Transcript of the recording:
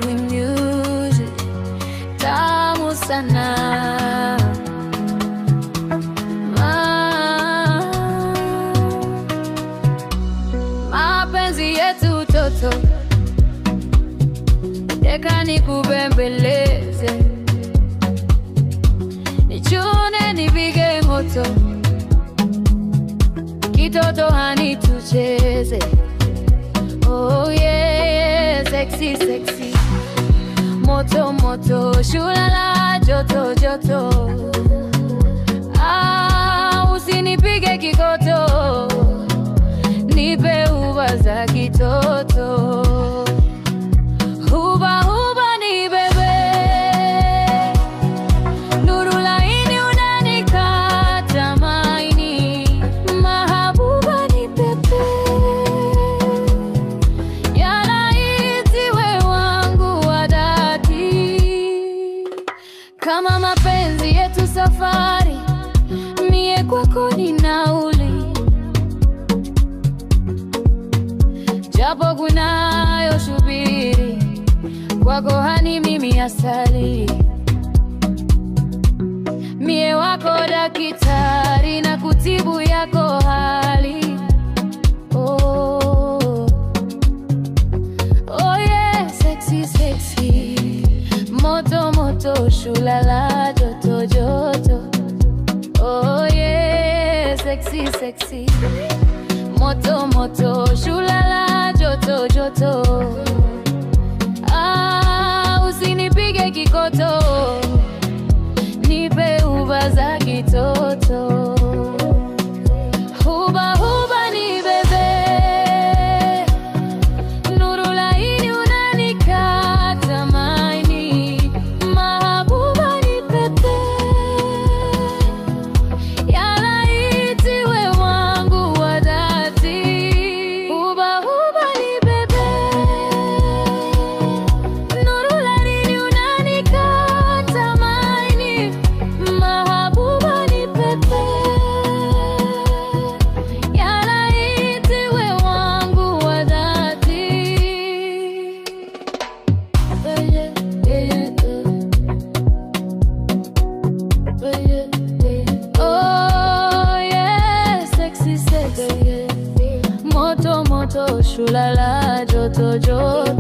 Broadway music, tamu sana. Mapenzi yetu toto, deka nikubembeleze, nichune nipige moto, kitoto hani tucheze. Oh yeah, sexy sexy, moto moto, shulala joto joto. Usinipige kikoto, nipe uba za kitoto. Huba huba ni bebe, nuru laini unanikata maini. Mahabuba ni pepe, yalaiti we wangu wa dhati. Kama mapenzi yetu safari, mie kwako ni nauli, japo kunayo shubiri, kwako hani mimi asali. Mie wako dakitari na kutibu yako hali. Oh, oh yeah, sexy sexy, moto moto, shulala joto joto. Oh yeah, sexy sexy, moto moto, shulala joto joto. Usinipige kikoto, nipe uba za kitoto. Huba huba ni bebe, nuru laini unanikata maini. Mahabuba ni pepe, yalaiti we wangu wa dhati. Huba huba ni bebe, nuru laini unanikata maini. Mahabuba ni pepe, yalaiti we wangu wa dhati. Oh yeah, sexy sexy, moto moto, shulala joto joto.